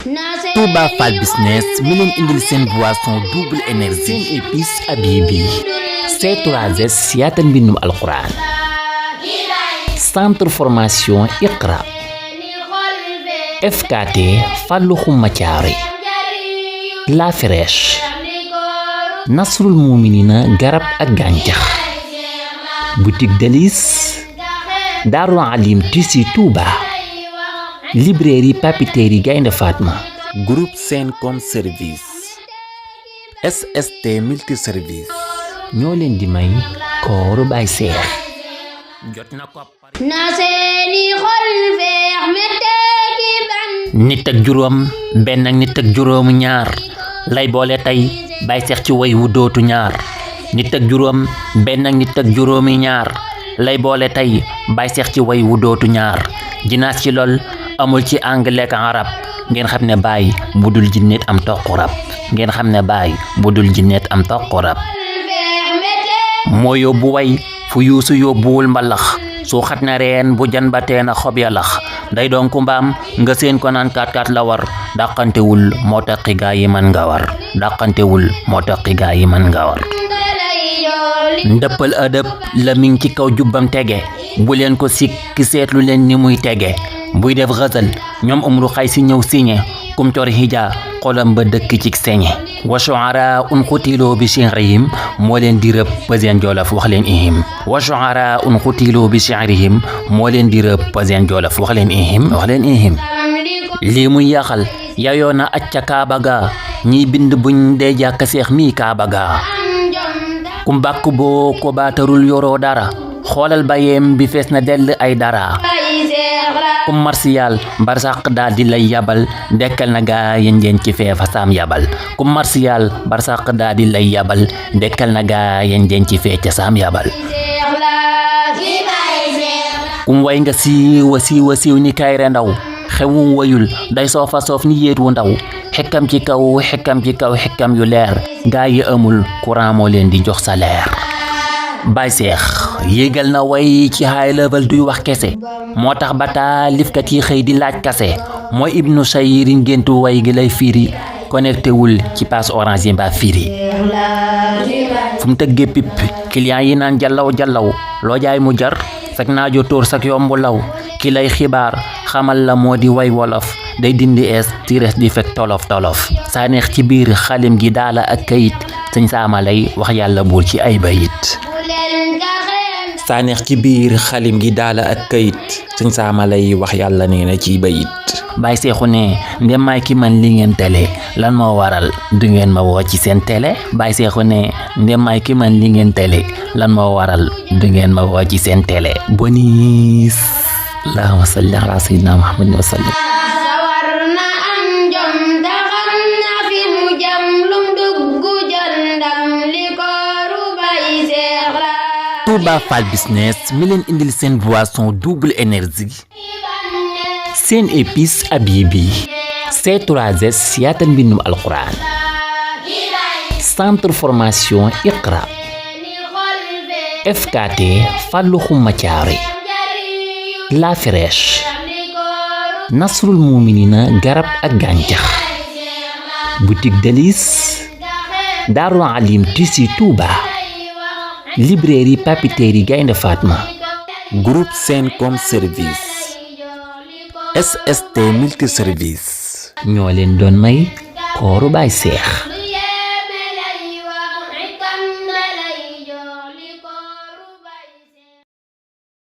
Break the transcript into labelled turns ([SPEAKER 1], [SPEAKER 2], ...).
[SPEAKER 1] Touba Fall Business mi leen indil seen boisson double énergie seen épice Habibi C3S yaatal mbindum alquran centre formation Iqra FKT Fallou Khouma Thiaré La Fraîche Nasrul Mouminina garab ak gàncax boutique Délices Darou Alim Tissu Touba librairie papeterie Gaynde Fatma groupe Sencom service SST multiservice ñoo leen di may kooru Baay Seex jot na ko
[SPEAKER 2] na seeni xol feex metteeki ban
[SPEAKER 1] nit ak juróom benn ak nit ak juróomu ñaar lay boole tey Baay Seex ci way wu dootu ñaar nit ak juróom benn ak nit ak juróomi ñaar lay boole tey Baay Seex ci way wu dootu ñaar jinaas ci lool amul ci anglais ak arab ngeen xam ne baay bu dul jinnet am toq rab ngeen xam ne baay bu dul jinnet am toq rab moo yóbbu way fu yuusu yóbbuwul mbalax su xat na reen bu jan ba teen a xob ya lax day doon ku mbaam nga seen ko naan kaat la war dàqantewul moo taqi gaa yi man nga war dàqantewul moo taqi gaa yi man nga war ndëppal ëdëb la mi ngi ci kaw jubbam tege bu leen ko sikki seetlu leen ni muy tege buy def xësal ñoom umru xay si ñëw siñe kum cor hija xolam ba dëkk ci señe wa shu'ara un xutiloo bi shi'rihim moo leen di rëb pëseen jolof wax leen ihim wa shu'ara un xutiloo bi shi'rihim moo leen di rëb pëseen jolof wax leen ihim lii muy yaxal yayoo na acca kaaba ga ñiy bind buñ dee jàkka seex mi kaaba ga kum bàkk boo ko baatarul yoroo dara xoolal bayeem bi fees na dell ay dara kum marsiyal barsaq daal di lay yabal dekkal na gaa yéen ci feefa saam yabal kum marsiyal barsaq daal di lay yabal dekkal na gaa yéen ci feeca saam yabal kum way nga siiw ni kayre ndaw xewum wayul day soofa soof ni yéet wu ndaw xekkam ci kaw xekkam yu leer gaa yi amul courant moo leen di jox salaire Baay Seex yéegal na way ci high level duy wax kese moo tax ba taalifkat yi xëy di laaj kase mooy ibnu sayiri ngéntu way gi lay firi connecté wul ci passe orange yi mbaa firi fu mu tëggee pip client yi naan jallaw loo jaay mu jar sak naajo tóor sak yombu law ki lay xibaar xamal la moo di way wolof day dindi es tires di fekk tolof saa neex ci biir xalim gi daala ak kayit sëñ saama lay wax yàlla buur ci ay bayit saa neex ci biir xalim gi daala ak kayit sëñ saama lay wax yàlla nee na ci bayit Baay Seexu ne ndem maay ki man li ngeen télé lan moo waral du ngeen ma woo ci seen télé Baay Seexu ne ndem maay ki man li ngeen télé lan moo waral du ngeen ma woo ci seen télé bonis allahumma salli ala sayyidina muhammadin wa sallim Touba Fall Business mi leen indil seen boisson double énergie seen épice Habibi C3S yaatal mbindum alquran centre formation Iqra FKT Fallou Khouma Thiaré La Fraîche Nasrul Mouminina garab ak gàncax boutique Délices Darou Alim Tissu Touba librairie papeterie Gaynde Fatma groupe Sencom service SST multiservice ñoo leen doon may kooru Baay Seex